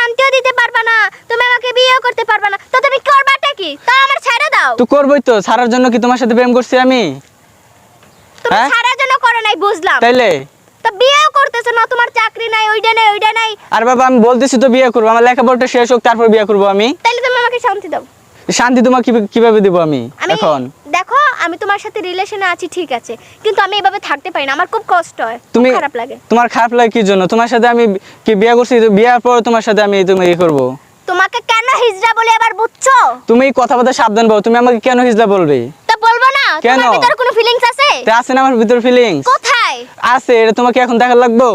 শান্তিও দিতে পারবা না, তুমি আমাকে বিয়েও করতে পারবা না, তো তুমি করবাটা কি? তাও আমার ছেড়ে দাও। তো করবই তো, ছাড়ার জন্য কি তোমার সাথে প্রেম করছি আমি? তুমি ছাড়ার জন্য করো নাই বুঝলাম, তাইলে তো বিয়েও করতেছো না, তোমার চাকরি নাই, ওইটা নাই ওইটা নাই। আর বাবা আমি বলতেছি তো বিয়ে করবো, আমার লেখাপড়াটা শেষ হোক তারপর বিয়ে করবো আমি। তাইলে তুমি আমাকে শান্তি দাও। শান্তি তোমার কিভাবে দিব আমি এখন? দেখো আমি তোমার সাথে রিলেশনে আছি ঠিক আছে, কিন্তু আমি এভাবে থাকতে পারি না, আমার খুব কষ্ট হয়, তুমি খারাপ লাগে। তোমার খারাপ লাগে কি জন্য? তোমার সাথে আমি কি বিয়ে করছি, তো বিয়ের পর তোমার সাথে আমি তুমি কি করব? তোমাকে কেন হিজড়া বলে এবার বুঝছো? তুমি কথাবার্তা সাবধান বলো, তুমি আমাকে কেন হিজলা বলবে? তা বলবো না? কেন? তোমার ভিতরে কোনো ফিলিংস আছে? তা আছে না আমার ভিতর ফিলিংস? কোথায় আছে, এটা তোমাকে এখন দেখা লাগবো?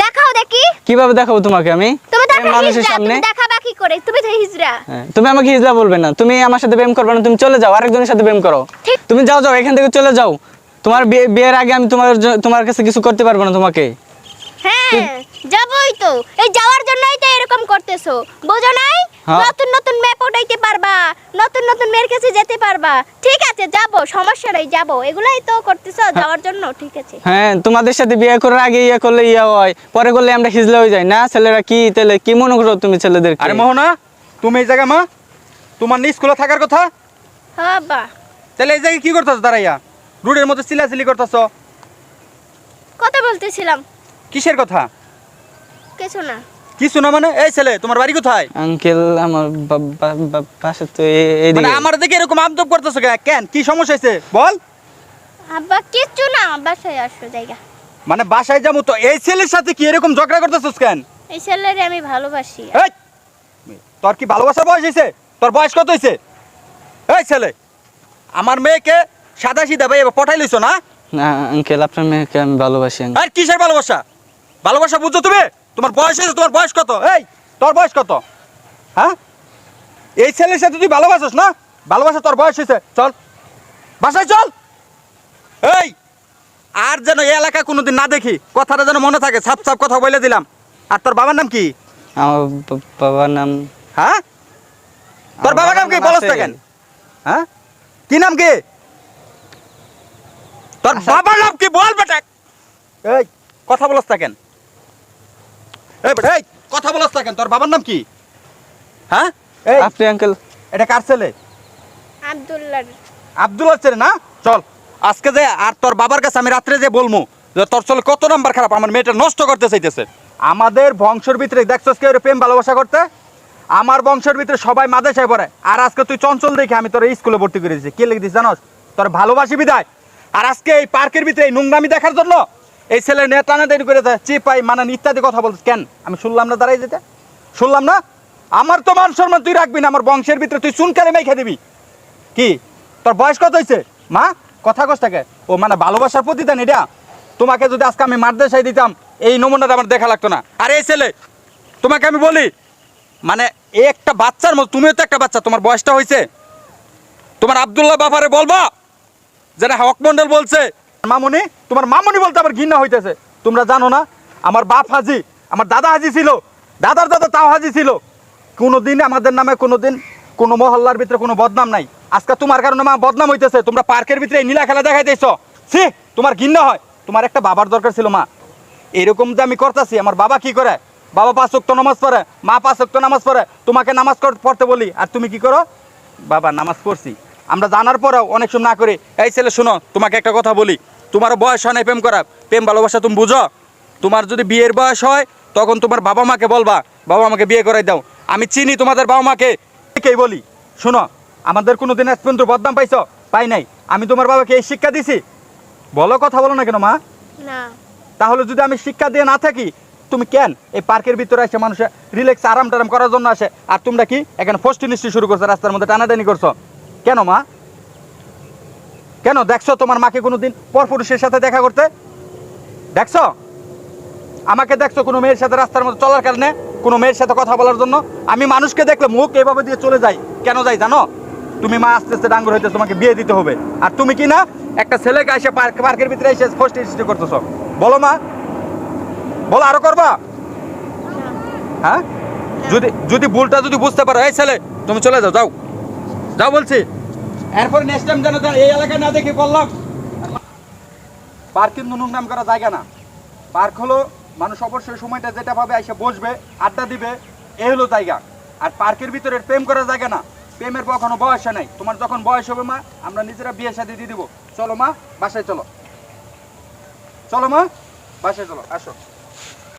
দেখাও দেখি। কিভাবে দেখাবো তোমাকে আমি তুমি তো এই মানুষের হিজড়া, সামনে? তুমি দেখাবা কি করে? তুমি তো হিজড়া। হ্যাঁ, তুমি আমাকে হিজলা বলবে না, তুমি আমার সাথে প্রেম করবে না, তুমি চলে যাও, আরেকজনের সাথে প্রেম করো। ঠিক। তুমি যাও যাও এখান থেকে চলে যাও, তোমার বিয়ের আগে আমি তোমার কাছে কিছু করতে পারবো না তোমাকে। হ্যাঁ যাবই তো, এই যাওয়ার জন্যই তো এরকম করতেছো, বোঝো নাই? হ্যাঁ। নতুন নতুন ম্যাপ উঠাইতে পারবা, নতুন নতুন মেয়ের কাছে যেতে পারবা, ঠিক আছে যাবো, সমস্যা নাই যাবো, এগুলাই তো করতেছো যাওয়ার জন্য, ঠিক আছে। হ্যাঁ, তোমাদের সাথে বিয়ে করার আগে ইয়ে করলে ইয়ে হয়, পরে করলে আমরা হিজলা হয়ে যাই না। ছেলেরা কি তাহলে কি মনে করো তুমি ছেলেদের? আরে মোহনা, তুমি এই জায়গা মা, তোমার নিজ স্কুলে থাকার কথা, হ্যাঁ বা তাহলে এই জায়গায় কি করতেছো দাঁড়াইয়া? রোডের মধ্যে চিল্লাচিল্লি করতেছো, কথা বলতেছিলাম। কিসের কথা? কিছু না। কিছু না মানে? এই ছেলে তোমার বাড়ি কোথায়? আঙ্কেল আমার বাসা তো মানে এইদিকে। আমার দিকে এরকম আমদব করতেছো কেন? কি সমস্যা হয়েছে বল? আব্বা কিচ্ছু না, বাসায় আসো জায়গা। মানে বাসায় যাবো তো, এই ছেলের সাথে কি এরকম ঝগড়া করতেছস কেন? এই ছেলেরে আমি ভালোবাসি। এই, তোর কি ভালোবাসার বয়স হয়েছে? তোর বয়স কত হয়েছে? এই ছেলে, আমার মেয়েকে সাদা সিধা ভাই এবার পটাই লইছো না? না আঙ্কেল, আপনার মেয়েকে আমি ভালোবাসি আঙ্কেল। আর কিসের ভালোবাসা? ভালোবাসা বুঝছো তুমি? তোমার বয়স হয়েছে, তোমার বয়স কত? এই, তোর বয়স কত? হ্যাঁ, এই ছেলের সাথে তুই ভালোবাসিস না? ভালোবাসা তোর বয়স হয়েছে, চল বাসায় চল। এই, আর যেন এই এলাকা কোনোদিন না দেখি, কথাটা যেন মনে থাকে, সাপ সাপ কথা বলে দিলাম। আর তোর বাবার নাম কি? আমার বাবার নাম, হ্যাঁ, তোর আমার বাবার নাম কি নাম বলস আছে। থাকেন? হ্যাঁ, কি নাম কি তোর বাবার নাম কি বল বেটা? এই, কথা বলস থাকেন? এই বেটা, এই কথা বলস থাকেন? তোর বাবার নাম কি? হ্যাঁ, এই আপনি আঙ্কেল? এটা কার ছেলে? আব্দুল্লাহ। আব্দুল্লাহর ছেলে না? চল আজকে যে, আর তোর বাবার কাছে আমি রাত্রে যে বলবো যে তোর ছেলে কত নাম্বার খারাপ, আমার মেয়েটা নষ্ট করতে চাইতেছে। আমাদের বংশের ভিতরে দেখছস কেউ প্রেম ভালোবাসা করতে? আমার বংশের ভিতরে সবাই মাদ্রাসায় পড়ে, আর আজকে তুই চঞ্চল দেখে আমি তোর স্কুলে ভর্তি করে দিয়েছি। কি লিখে দিস জানোস? তোর ভালোবাসি বিদায়। আর আজকে এই পার্কের ভিতরে এই নোংরামি দেখার জন্য এই ছেলে নেটানাটানি করে চিপাই মানে ইত্যাদি কথা বলছিস কেন? আমি শুনলাম না, দাঁড়াই যেতে শুনলাম না? আমার তো মান সম্মান তুই রাখবি না, আমার বংশের ভিতরে তুই চুন কেড়ে মেখে দিবি। কি তোর বয়স কত হয়েছে মা? কথা কষ্টাকে ও মানে ভালোবাসার প্রতিদান এটা? তোমাকে যদি আজকে আমি মাদ্রাসায় দিতাম এই নমুনাটা আমার দেখা লাগতো না। আর এই ছেলে, তোমাকে আমি বলি, মানে এই একটা বাচ্চার মতো, তুমিও তো একটা বাচ্চা, তোমার বয়সটা হয়েছে। তোমার আব্দুল্লাহ বাবারে বলবা যেটা হক মন্ডল বলছে মামুনি, তোমার মামুনি বলতে আবার ঘৃণা হইতেছে। তোমরা জানো না আমার বাপ হাজি, আমার দাদা হাজি ছিল, দাদার দাদা তাও হাজি ছিল। কোনোদিন আমাদের নামে কোনোদিন কোনো মহল্লার ভিতরে কোনো বদনাম নাই। আজকে তোমার কারণে মা বদনাম হইতেছে। তোমরা পার্কের ভিতরে নীলা খেলা দেখাইতেছ, সি তোমার ঘৃণা হয়। তোমার একটা বাবার দরকার ছিল মা। এরকম যে আমি করতেছি, আমার বাবা কি করে? বাবা 5 ওয়াক্ত নামাজ পড়ে, মা 5 ওয়াক্ত নামাজ পড়ে। তোমাকে নামাজ পড়তে বলি আর তুমি কি করো? বাবা নামাজ পড়ছি আমরা জানার পরেও অনেক সময় না করে। এই ছেলে শোনো, তোমাকে একটা কথা বলি, তোমারও বয়স হয় না প্রেম করার। প্রেম ভালোবাসা তুমি বুঝো? তোমার যদি বিয়ের বয়স হয় তখন তোমার বাবা মাকে বলবা বাবা আমাকে বিয়ে করাই দাও। আমি চিনি তোমাদের বাবা মাকে, কে বলি শোনো, আমাদের কোনো দিন আজ পর্যন্ত বদনাম পাইছো? পাই নাই। আমি তোমার বাবাকে এই শিক্ষা দিছি? বলো, কথা বলো না কেন মা? না। তাহলে যদি আমি শিক্ষা দিয়ে না থাকি, তুমি কেন এই পার্কের ভিতরে আসে মানুষে রিল্যাক্স আরাম টারাম করার জন্য আসে, আর তোমরা কি এখানে ফষ্টি নিশ্চয় শুরু করছো, রাস্তার মধ্যে টানাটানি করছো কেন মা? কেন? দেখছো তোমার মাকে কোনোদিন পরপুরুষের সাথে দেখা করতে দেখছো? আমাকে দেখছো কোনো মেয়ের সাথে রাস্তার মধ্যে চলার কারণে, কোনো মেয়ের সাথে কথা বলার জন্য? আমি মানুষকে দেখলে মুখ এভাবে দিয়ে চলে যাই, কেন যাই জানো? তুমি মা আস্তে আস্তে ডাঙ্গর হইতে তোমাকে বিয়ে দিতে হবে, আর তুমি কি না একটা ছেলেকে এসে পার্কের ভিতরে এসে ফষ্টি সৃষ্টি করতেছো? বলো মা, বলো, আরো করবা? হ্যাঁ, যদি ভুলটা যদি বুঝতে পারো, এই ছেলে তুমি চলে যাও, যাও যাও বলছি। এরপর নেক্সট টাইম যেন এই এলাকায় না দেখে বললাম। পার্ক কিন্তু নোংরাম করা জায়গা না। পার্ক হলো মানুষ অবশ্যই সময়টা যেটা পাবে এসে বসবে, আড্ডা দিবে, এই হলো জায়গা। আর পার্কের ভিতরে প্রেম করার জায়গা না, প্রেমের কখনো বয়স নাই। তোমার যখন বয়স হবে মা, আমরা নিজেরা বিয়ে শাদী দিয়ে দিব। চলো মা, বাসায় চলো, চলো মা, বাসায় চলো, আসো।